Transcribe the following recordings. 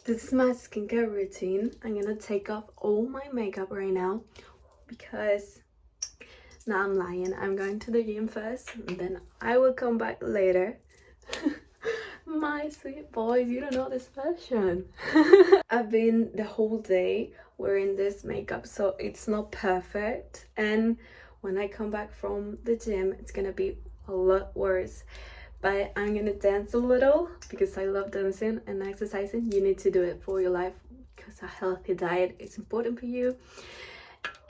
This is my skincare routine. I'm gonna take off all my makeup right now because now I'm lying. I'm going to the gym first and then I will come back later. My sweet boys, you don't know this fashion. I've been the whole day wearing this makeup, so it's not perfect. And when I come back from the gym, it's gonna be a lot worse. But I'm gonna dance a little because I love dancing and exercising. You need to do it for your life because a healthy diet is important for you.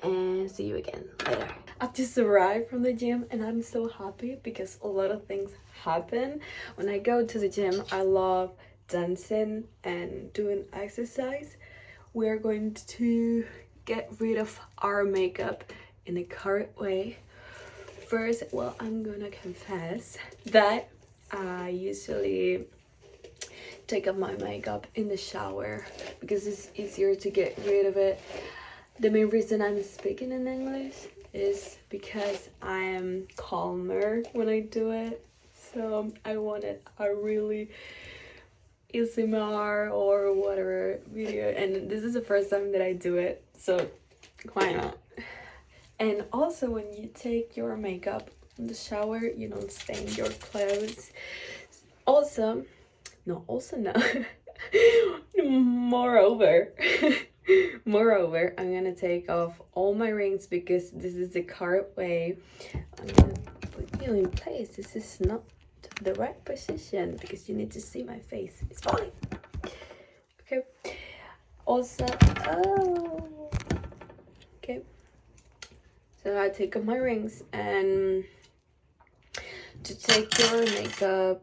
And see you again later. I've just arrived from the gym and I'm so happy because a lot of things happen. When I go to the gym, I love dancing and doing exercise. We're going to get rid of our makeup in the correct way. First, well, I'm gonna confess that I usually take off my makeup in the shower because it's easier to get rid of it. The main reason I'm speaking in English is because I am calmer when I do it. So I wanted a really ASMR or whatever video, and this is the first time that I do it, so why not? And also, when you take your makeup in the shower, you don't stain your clothes. Also no. Moreover, I'm gonna take off all my rings because this is the correct way. I'm gonna put you in place. This is not the right position because you need to see my face. It's falling. Okay. Also, okay. So I take off my rings, and to take your makeup,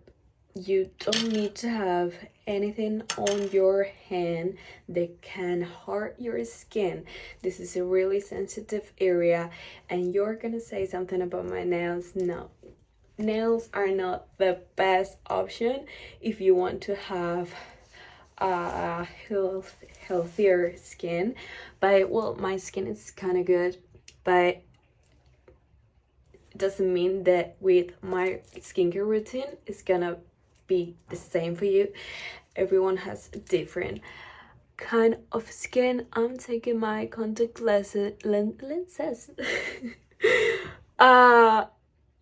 you don't need to have anything on your hand that can hurt your skin. This is a really sensitive area, and you're gonna say something about my nails. No, nails are not the best option if you want to have a healthier skin. But well, my skin is kind of good, but it doesn't mean that with my skincare routine it's gonna be the same for you. Everyone has a different kind of skin. I'm taking my contact lenses.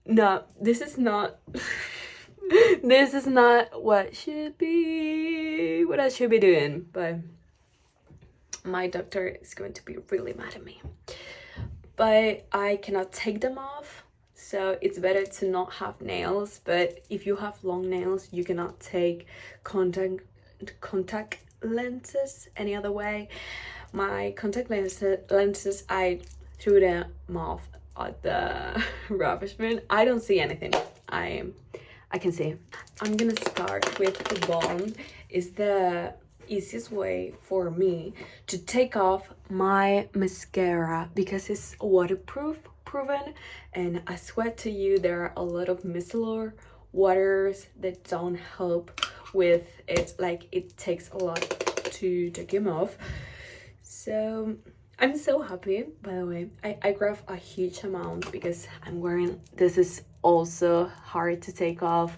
No, this is not this is not what I should be doing, but my doctor is going to be really mad at me. But I cannot take them off, so it's better to not have nails. But if you have long nails, you cannot take contact lenses any other way. My contact lenses, I threw them off at the rubbish bin. I don't see anything. I can see. I'm gonna start with the balm. It's the easiest way for me to take off my mascara because it's proven, and I swear to you there are a lot of micellar waters that don't help with it. Like, it takes a lot to take them off. So I'm so happy. By the way, I grabbed a huge amount because I'm wearing, this is also hard to take off.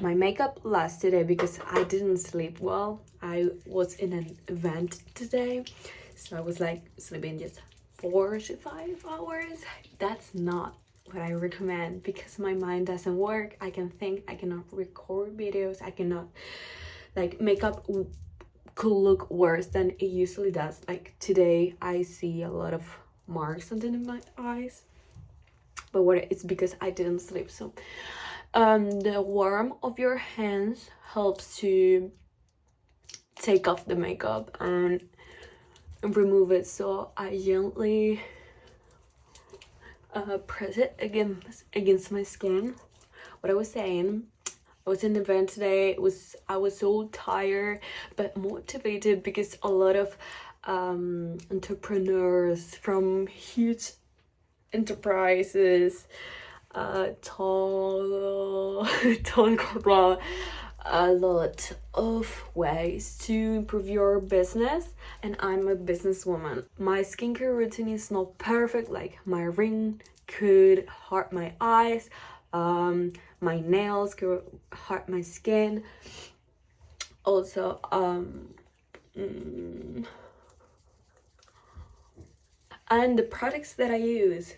My makeup last today because I didn't sleep well. I was in an event today, so I was like sleeping just 4 to 5 hours. That's not what I recommend because my mind doesn't work. I can think, I cannot record videos, I cannot, like, makeup could look worse than it usually does. Like today I see a lot of marks under my eyes, but it's because I didn't sleep. So the warmth of your hands helps to take off the makeup and remove it. So I gently press it against my skin. What I was saying, I was in an event today. I was so tired but motivated because a lot of entrepreneurs from huge enterprises told a lot of ways to improve your business, and I'm a businesswoman. My skincare routine is not perfect. Like, my ring could hurt my eyes, my nails could hurt my skin. Also, and the products that I use,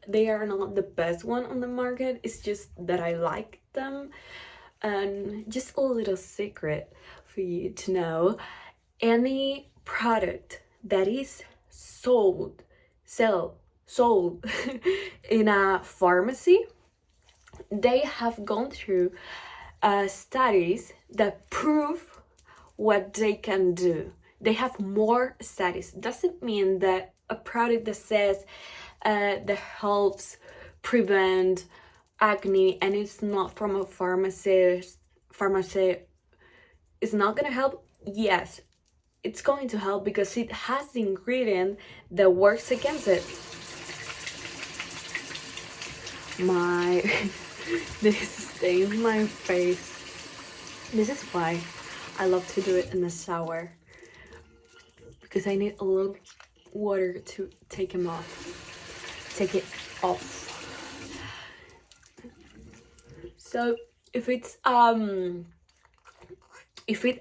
they are not the best one on the market. It's just that I like them. And just a little secret for you to know, any product that is sold in a pharmacy, they have gone through studies that prove what they can do. They have more studies. Doesn't mean that a product that says that helps prevent acne and it's not from a pharmacy is not gonna help. Yes, it's going to help because it has the ingredient that works against it. This stains my face. This is why I love to do it in the shower, because I need a little water to take it off. So if it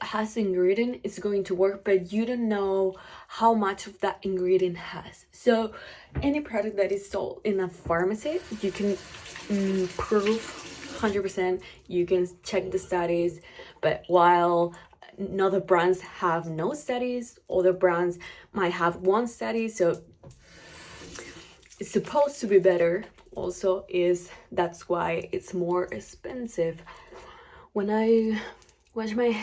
has ingredient, it's going to work, but you don't know how much of that ingredient has. So any product that is sold in a pharmacy, you can prove 100%, you can check the studies, but while other brands have no studies, other brands might have one study, so it's supposed to be better. Also, that's why it's more expensive. When I wash my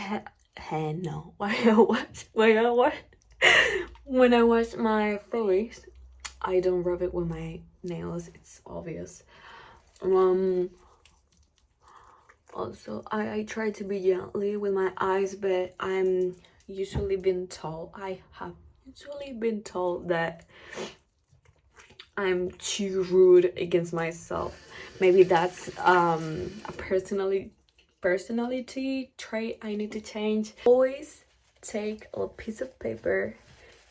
when I wash my face, I don't rub it with my nails. It's obvious. Also, I try to be gently with my eyes, but I have usually been told that I'm too rude against myself. Maybe that's a personality trait I need to change. Always take a piece of paper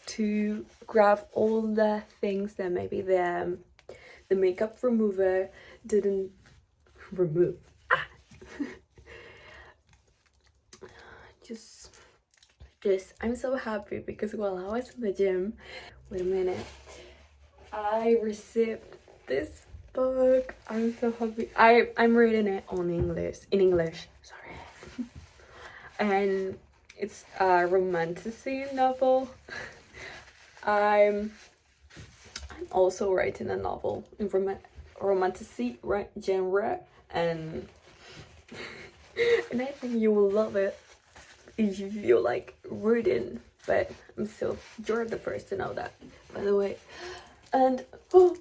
to grab all the things that maybe the makeup remover didn't remove. Just I'm so happy because while I was in the gym, wait a minute, I received this book. I'm so happy. I'm reading it in English, sorry. And it's a romantic novel. I'm also writing a novel in romantic genre, and I think you will love it if you like reading. But you're the first to know that, by the way. And I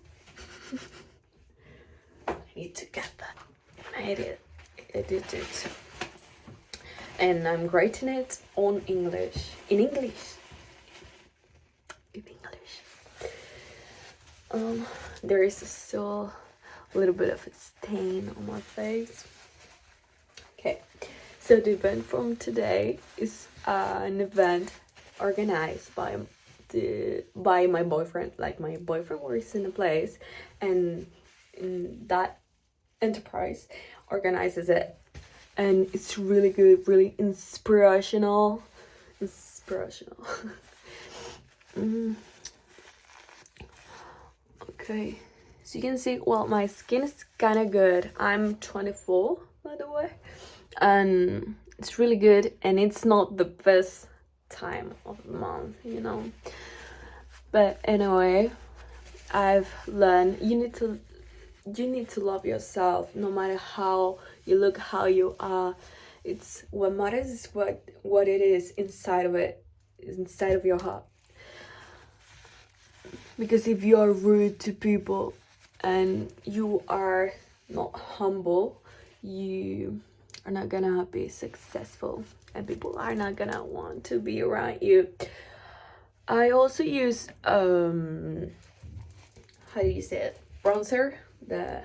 need to get that. I edit it, and I'm writing it in English. There is still a little bit of a stain on my face. Okay, so the event from today is an event organized by my boyfriend. Like, my boyfriend works in a place, and that enterprise organizes it, and it's really good, really inspirational. Okay, so you can see, well, my skin is kind of good. I'm 24, by the way, and it's really good, and it's not the best time of the month, but anyway, I've learned you need to love yourself, no matter how you look, how you are. It's what matters is what it is inside of your heart. Because if you are rude to people and you are not humble, you are not gonna be successful, and people are not gonna want to be around you. I also use how do you say it, bronzer. The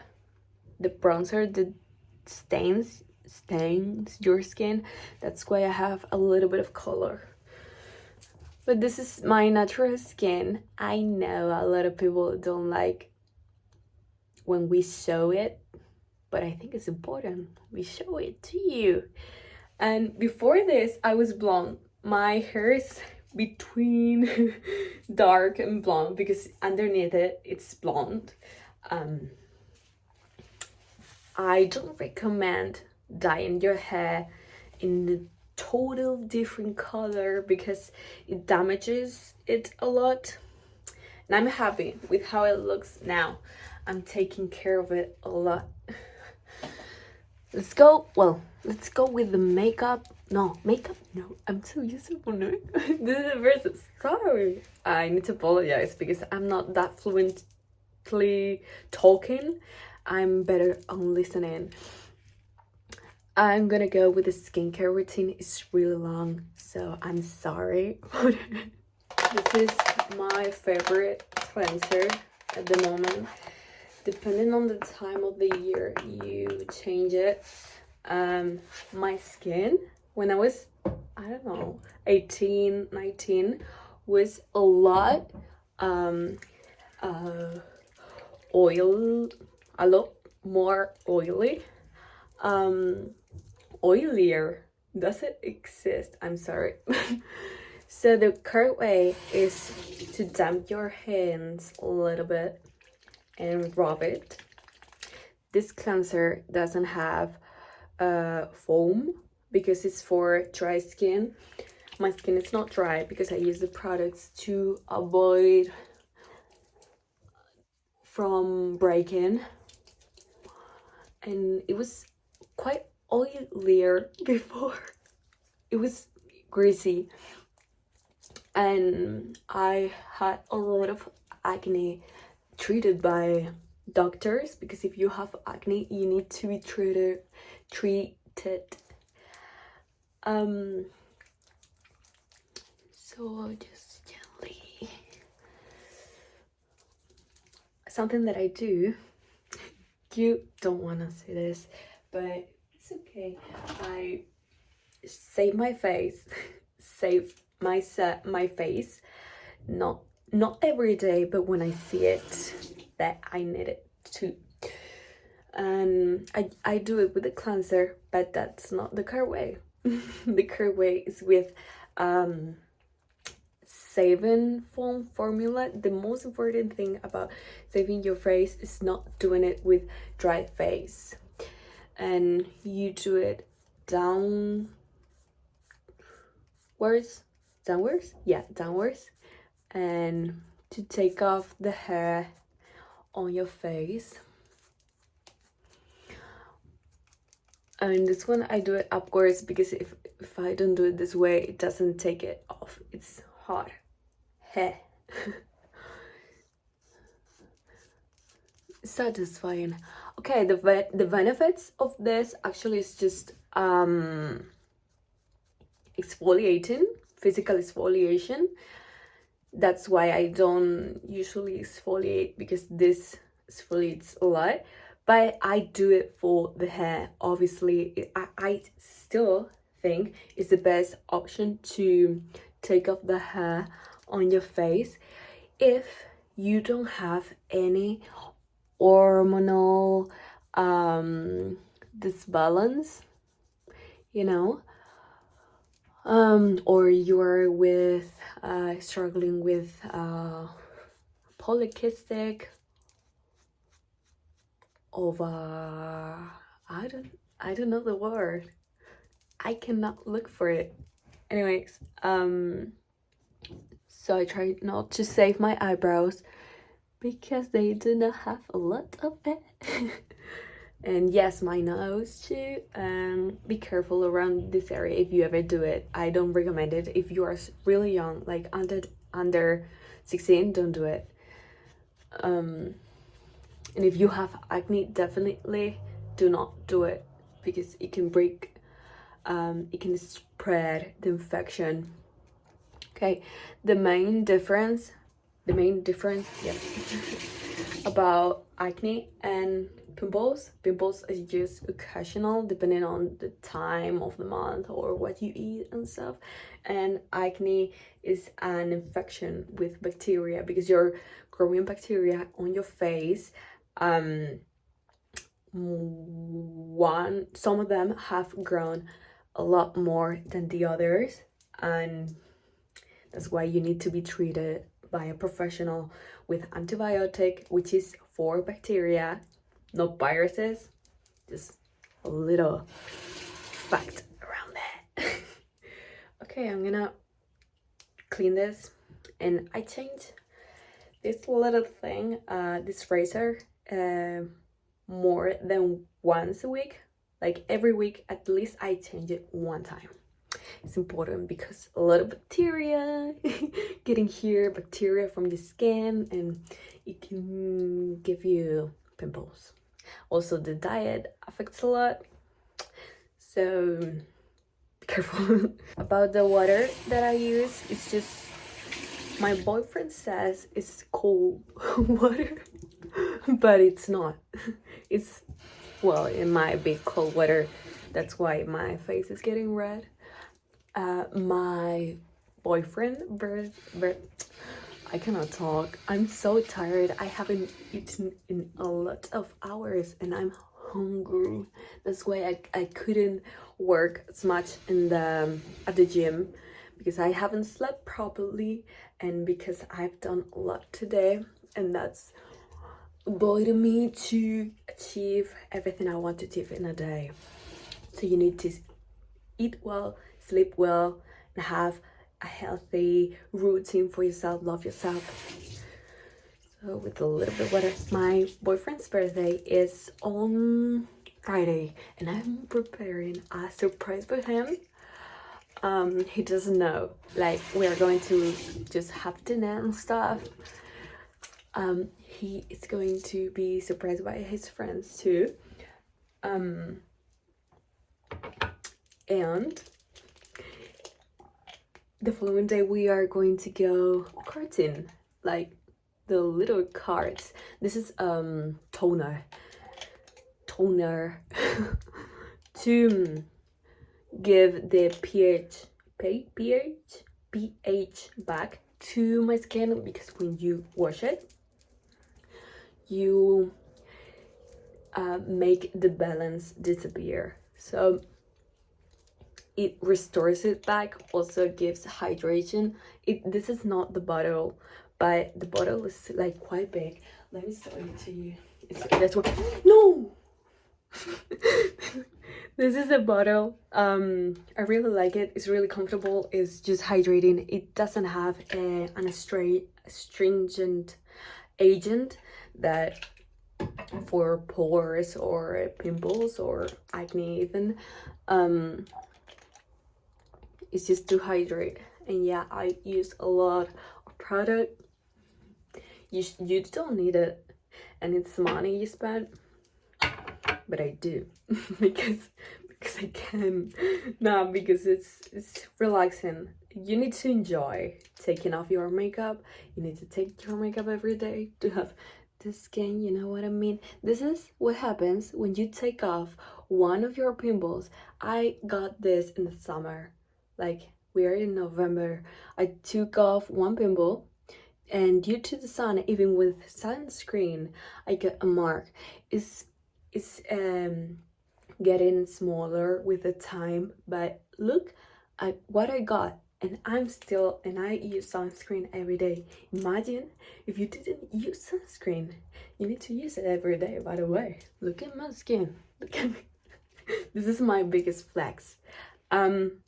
bronzer that stains your skin. That's why I have a little bit of color. But this is my natural skin. I know a lot of people don't like when we show it, but I think it's important we show it to you. And before this, I was blonde. My hair is between dark and blonde because underneath it, it's blonde. I don't recommend dyeing your hair in a total different color because it damages it a lot. And I'm happy with how it looks now. I'm taking care of it a lot. Let's go with the makeup. No, I'm so used to wondering. This is the first. Sorry. I need to apologize because I'm not that fluently talking. I'm better on listening. I'm gonna go with the skincare routine. It's really long, so I'm sorry. This is my favorite cleanser at the moment. Depending on the time of the year, you change it. My skin, when I was, I don't know, 18, 19, was a lot a lot more oily. Oilier. Does it exist? I'm sorry. So the correct way is to damp your hands a little bit and rub it. This cleanser doesn't have foam because it's for dry skin. My skin is not dry because I use the products to avoid from breaking, and it was quite oilier before. It was greasy, and I had a lot of acne treated by doctors because if you have acne, you need to be treated. So just gently. Something that I do, you don't want to see this, but it's okay. I save my face, save my face, not every day, but when I see it that I need it to. And I do it with a cleanser, but that's not the correct way. The correct way is with saving foam formula. The most important thing about saving your face is not doing it with dry face, and you do it downwards, and to take off the hair on your face. And this one I do it upwards because if I don't do it this way, it doesn't take it off. It's hard hair. Satisfying. Okay, the benefits of this actually is just exfoliating, physical exfoliation. That's why I don't usually exfoliate, because this exfoliates a lot, but I do it for the hair. Obviously, I still think it's the best option to take off the hair on your face if you don't have any hormonal disbalance, you know, or you're with struggling with polycystic over, I don't know the word. I cannot look for it. Anyways, so I try not to save my eyebrows because they do not have a lot of it. And yes, my nose too. Be careful around this area if you ever do it. I don't recommend it. If you are really young, like under 16, don't do it. And if you have acne, definitely do not do it because it can break, it can spread the infection. Okay, the main difference, yeah, about acne and pimples is just occasional depending on the time of the month or what you eat and stuff, and acne is an infection with bacteria because you're growing bacteria on your face. Some of them have grown a lot more than the others, and that's why you need to be treated by a professional with antibiotic, which is for bacteria, not viruses. Just a little fact around that. Okay, I'm gonna clean this, and I changed this little thing, this razor, more than once a week. Like every week at least I change it one time. It's important because a lot of bacteria getting here, bacteria from the skin, and it can give you pimples. Also the diet affects a lot, so be careful. About the water that I use, it's just, my boyfriend says it's cold water, but it's not. It's, well, it might be cold water, that's why my face is getting red. My boyfriend, I cannot talk. I'm so tired. I haven't eaten in a lot of hours and I'm hungry. That's why I couldn't work as much in the at the gym, because I haven't slept properly and because I've done a lot today, and that's avoiding me to achieve everything I want to achieve in a day. So you need to eat well, sleep well, and have a healthy routine for yourself. Love yourself. So with a little bit of water. My boyfriend's birthday is on Friday and I'm preparing a surprise for him. He doesn't know, like, we're going to just have dinner and stuff. He is going to be surprised by his friends too. And the following day we are going to go karting, like the little carts. This is toner to give the pH back to my skin, because when you wash it you make the balance disappear, so it restores it back, also gives hydration. This is not the bottle, but the bottle is like quite big. Let me show it to you. That's what, no. This is a bottle. I really like it. It's really comfortable. It's just hydrating. It doesn't have an astringent agent that for pores or pimples or acne even. It's just to hydrate. And yeah, I use a lot of product. You don't need it, and it's money you spend, but I do because I can. No, because it's relaxing. You need to enjoy taking off your makeup. You need to take your makeup every day to have the skin, you know what I mean? This is what happens when you take off one of your pimples. I got this in the summer, like we are in November. I took off one pimple, and due to the sun, even with sunscreen, I get a mark. It's getting smaller with the time, but look at what I got, and I use sunscreen every day. Imagine if you didn't use sunscreen. You need to use it every day, by the way. Look at my skin. Look at me. This is my biggest flex. I'm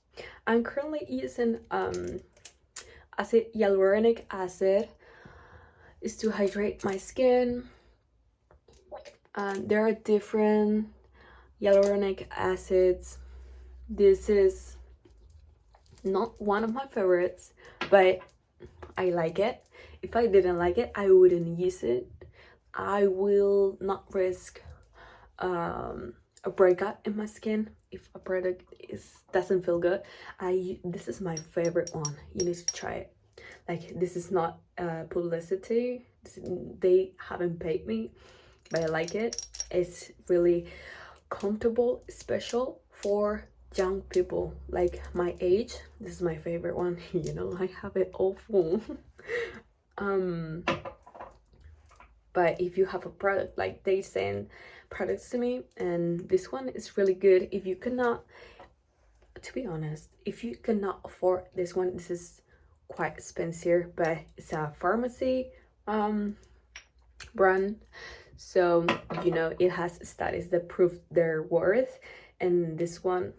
currently using hyaluronic acid. Is to hydrate my skin. There are different hyaluronic acids. This is not one of my favorites, but I like it. If I didn't like it, I wouldn't use it. I will not risk a breakout in my skin if a product doesn't feel good. This is my favorite one. You need to try it. Like, this is not publicity. They haven't paid me, but I like it. It's really comfortable, special for young people like my age. This is my favorite one. You know, I have it all full. But if you have a product, like they send products to me, and this one is really good. If you cannot to be honest, if you cannot afford this one, this is quite expensive, but it's a pharmacy brand, so you know it has studies that prove their worth. And this one,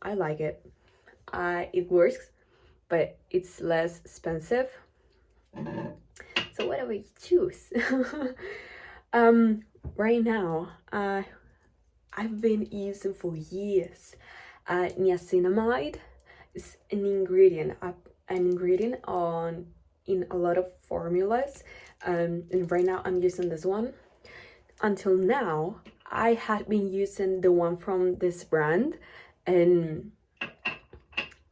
I like it. It works, but it's less expensive. So what do I choose? Right now, I've been using for years niacinamide. Is an ingredient on in a lot of formulas, and right now I'm using this one. Until now, I had been using the one from this brand, and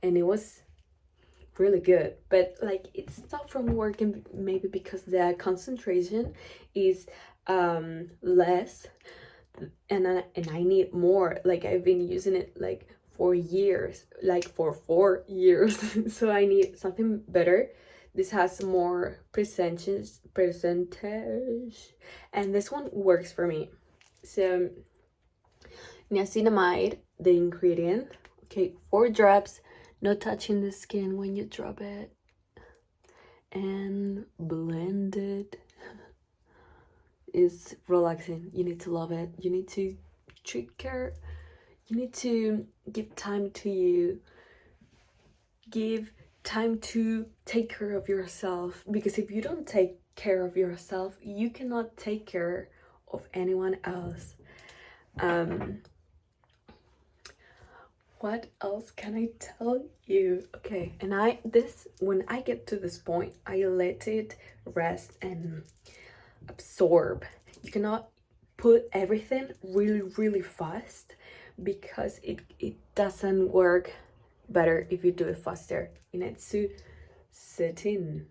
it was really good, but like it stopped from working, maybe because the concentration is less, and I need more. Like I've been using it like for years, like for 4 years. So I need something better. This has more percentage, and this one works for me. So niacinamide, the ingredient, okay, 4 drops, no touching the skin when you drop it, and blend it. It's relaxing. You need to love it. You need to treat care. You need to give time to you. Give time to take care of yourself, because if you don't take care of yourself, you cannot take care of anyone else. What else can I tell you? Okay, and when I get to this point, I let it rest and absorb. You cannot put everything really fast, because it doesn't work better if you do it faster. You need to sit in.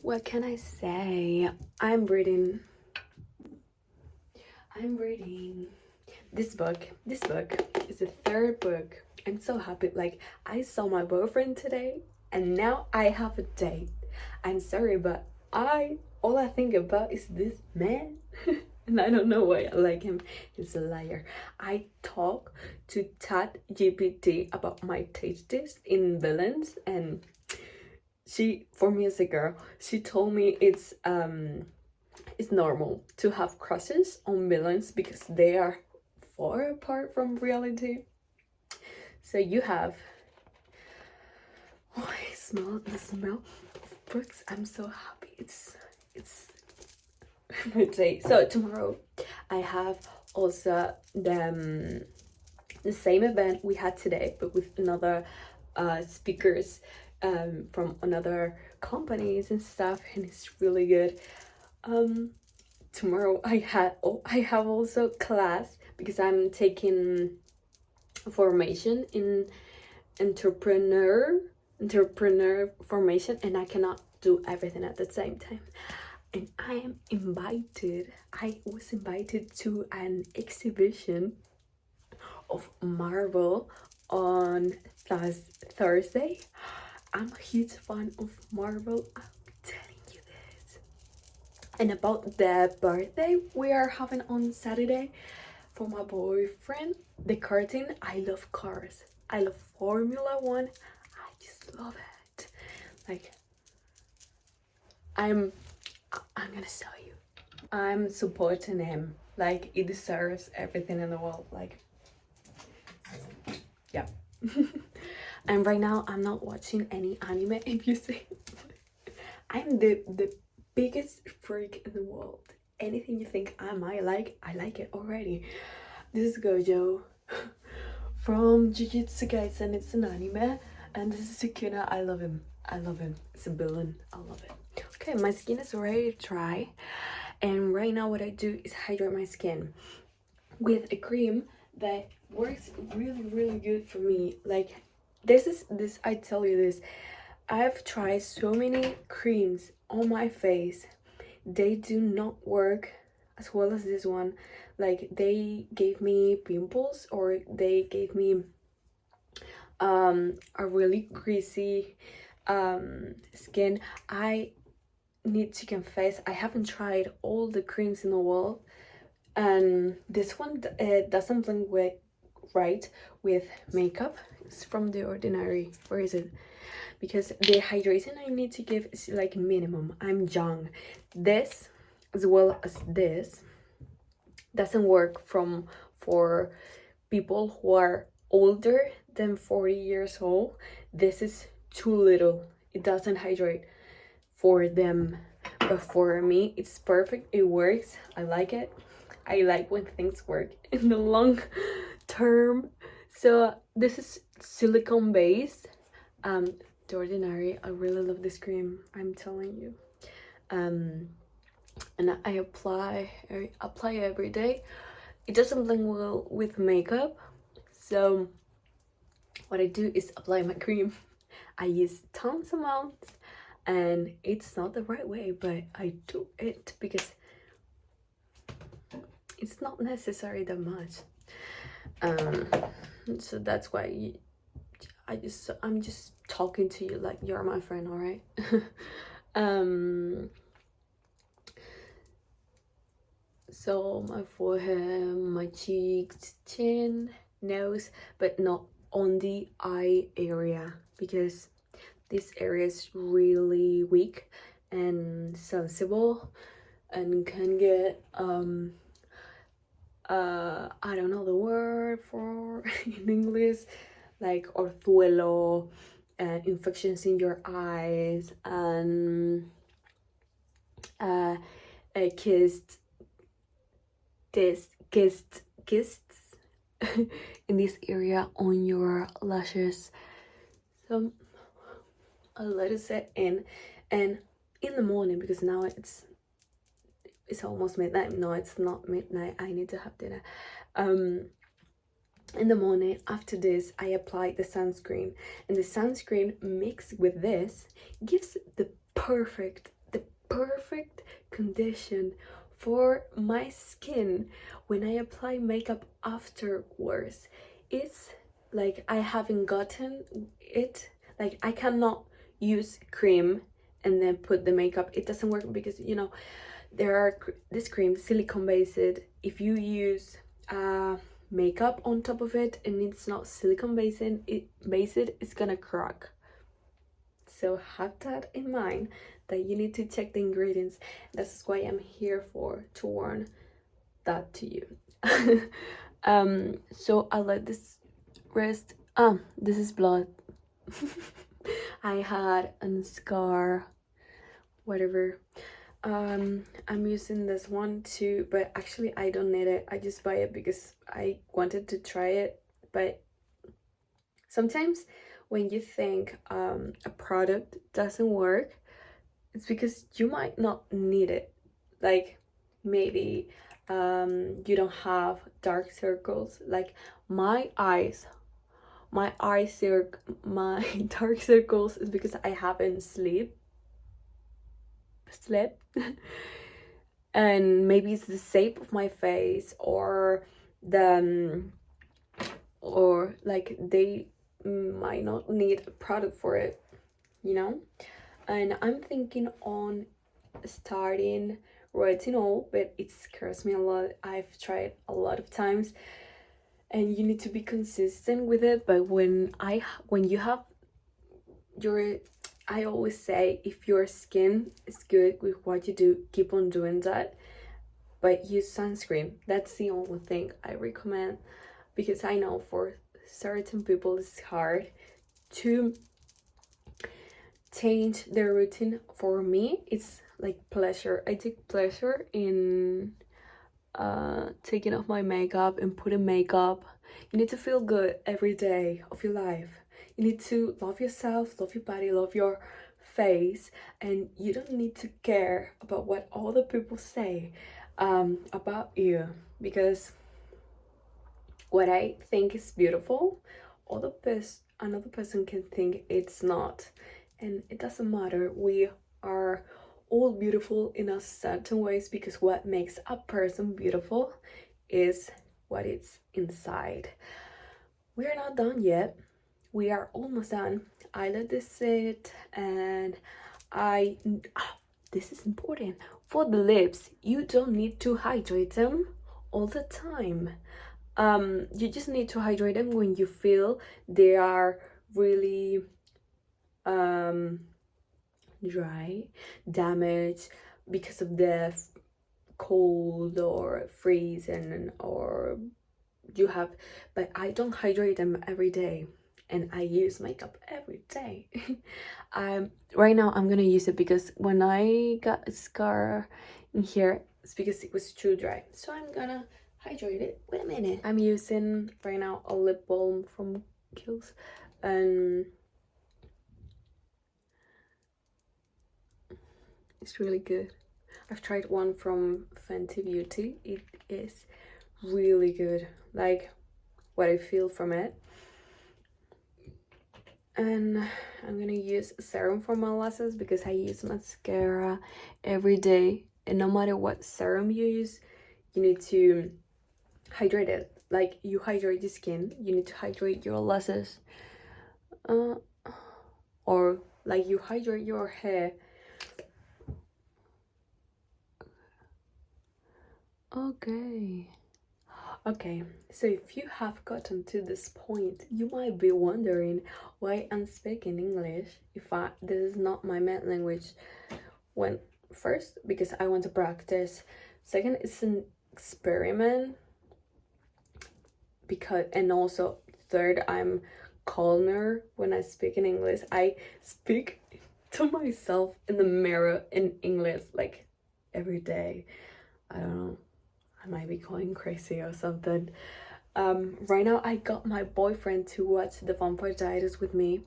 What can I say? I'm reading this book. This book is the 3rd book. I'm so happy. Like, I saw my boyfriend today, and now I have a date. I'm sorry, but all I think about is this man. And I don't know why I like him. He's a liar. I talk to ChatGPT about my tastes in villains, and she, for me as a girl, she told me it's normal to have crushes on villains because they are far apart from reality. So you have, oh, I smell the smell of books. I'm so happy. It's so tomorrow I have also the same event we had today, but with another speakers from another companies and stuff, and it's really good. Tomorrow I have also class, because I'm taking formation in entrepreneur formation, and I cannot do everything at the same time. And I was invited to an exhibition of Marvel on Thursday. I'm a huge fan of Marvel, I'm telling you this. And about the birthday we are having on Saturday for my boyfriend, the karting. I love cars. I love Formula 1. I just love it. Like, I'm gonna tell you, I'm supporting him. Like, he deserves everything in the world. Like, yeah. And right now I'm not watching any anime. If you see, I'm the biggest freak in the world. Anything you think I might like, I like it already. This is Gojo from Jujutsu Kaisen. It's an anime, and this is Sukuna. I love him. It's a villain. I love it. Okay, my skin is ready to dry, and right now what I do is hydrate my skin with a cream that works really good for me. Like, this I tell you this, I've tried so many creams on my face, they do not work as well as this one. Like, they gave me pimples, or they gave me a really greasy skin. I need to confess, I haven't tried all the creams in the world, And this one doesn't blend with right with makeup. It's from The Ordinary. Where is it? Because the hydration I need to give is like minimum. I'm young. This as well as this doesn't work for people who are older than 40 years old. This is too little. It doesn't hydrate for them, but for me it's perfect. It works. I like it. I like when things work in the long term. So this is silicone based. The Ordinary. I really love this cream, I'm telling you. And I apply every day. It doesn't blend well with makeup, so what I do is apply my cream. I use tons amounts, and it's not the right way, but I do it because it's not necessary that much. So that's why I'm just talking to you like you're my friend, all right? So my forehead, my cheeks, chin, nose, but not on the eye area, because this area is really weak and sensible and can get I don't know the word for in English, like orzuelo, and infections in your eyes, and kists in this area on your lashes. So I'll let it set in, and in the morning, because now it's almost midnight. No, it's not midnight. I need to have dinner. In the morning after this, I apply the sunscreen, and the sunscreen mixed with this gives the perfect condition for my skin when I apply makeup afterwards. It's like I haven't gotten it. Like I cannot use cream and then put the makeup. It doesn't work because, you know, there are this cream silicone based. If you use makeup on top of it and it's not silicone based, it's gonna crack. So have that in mind, that you need to check the ingredients. That's why I'm here for, to warn that to you. So I'll let this rest. This is blood. I had a scar, whatever. I'm using this one too, but actually I don't need it. I just buy it because I wanted to try it. But sometimes when you think a product doesn't work, it's because you might not need it. Like maybe you don't have dark circles. Like my dark circles is because I haven't slept and maybe it's the shape of my face, or or like they might not need a product for it, you know. And I'm thinking on starting retinol, but it scares me a lot. I've tried a lot of times, and you need to be consistent with it. But when you have your, I always say, if your skin is good with what you do, keep on doing that. But use sunscreen. That's the only thing I recommend, because I know for certain people it's hard to change their routine. For me, it's like pleasure. I take pleasure in taking off my makeup and putting makeup. You need to feel good every day of your life. You need to love yourself, love your body, love your face, and you don't need to care about what other people say about you, because what I think is beautiful, another person can think it's not, and it doesn't matter. We are all beautiful in a certain ways, because what makes a person beautiful is what is inside. We are not done yet. We are almost done. I let this sit, and this is important. For the lips, you don't need to hydrate them all the time. You just need to hydrate them when you feel they are really dry, damaged because of the cold or freezing, or you have, but I don't hydrate them every day, and I use makeup every day. Right now I'm gonna use it because when I got a scar in here, it's because it was too dry, so I'm gonna hydrate it. Wait a minute. I'm using right now a lip balm from Kiehl's, and it's really good. I've tried one from Fenty Beauty. It is really good, like what I feel from it. And I'm gonna use serum for my lashes because I use mascara every day, and no matter what serum you use, you need to hydrate it. Like you hydrate the skin, you need to hydrate your lashes, or like you hydrate your hair. Okay, so if you have gotten to this point, you might be wondering why I'm speaking English if this is not my main language. When first, because I want to practice. Second, it's an experiment. And also third, I'm calmer when I speak in English. I speak to myself in the mirror in English like every day. I don't know, I might be going crazy or something. Right now I got my boyfriend to watch The Vampire Diaries with me.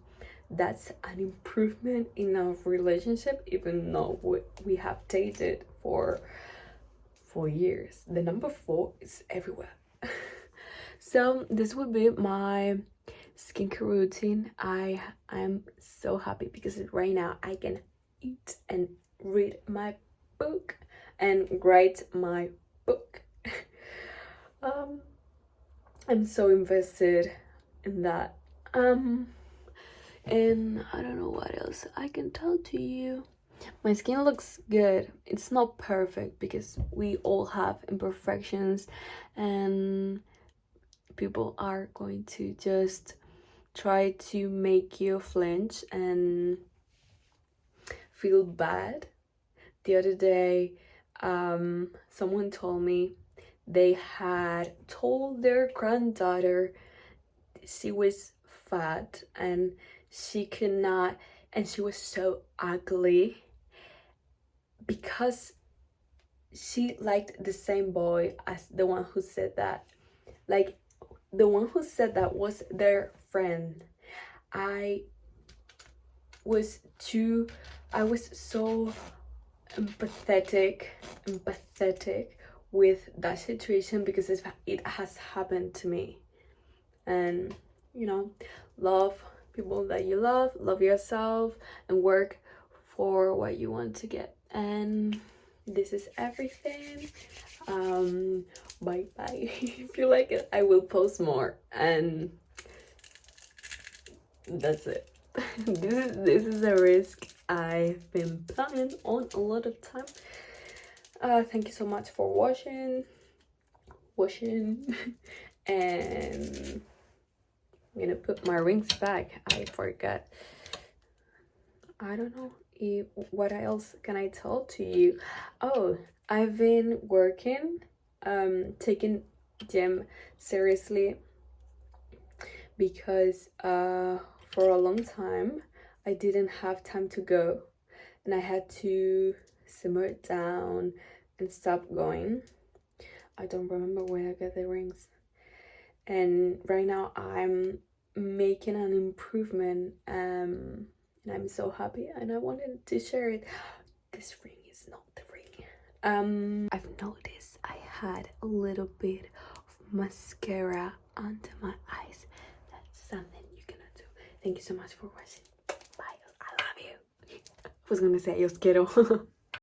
That's an improvement in our relationship, even though we have dated for 4 years. The number 4 is everywhere. So this would be my skincare routine. I'm so happy because right now I can eat and read my book and write my book. I'm so invested in that. And I don't know what else I can tell to you. My skin looks good. It's not perfect because we all have imperfections, and people are going to just try to make you flinch and feel bad. The other day, someone told me they had told their granddaughter she was fat and she could not, and she was so ugly because she liked the same boy as the one who said that. Like, the one who said that was their friend. I was so empathetic with that situation because it has happened to me. And you know, love people that you love yourself, and work for what you want to get. And this is everything. Bye bye. If you like it, I will post more, and that's it. This is a risk I've been planning on a lot of time. Thank you so much for watching. And I'm gonna put my rings back. I forgot. I don't know what else can I tell to you. Oh, I've been working, taking gym seriously because for a long time I didn't have time to go, and I had to simmer it down and stop going. I don't remember where I got the rings, and right now I'm making an improvement, and I'm so happy, and I wanted to share it. This ring is not the ring. I've noticed I had a little bit of mascara under my eyes. That's something you're gonna do. Thank you so much for watching. Bye. I love you. I was gonna say, os quiero.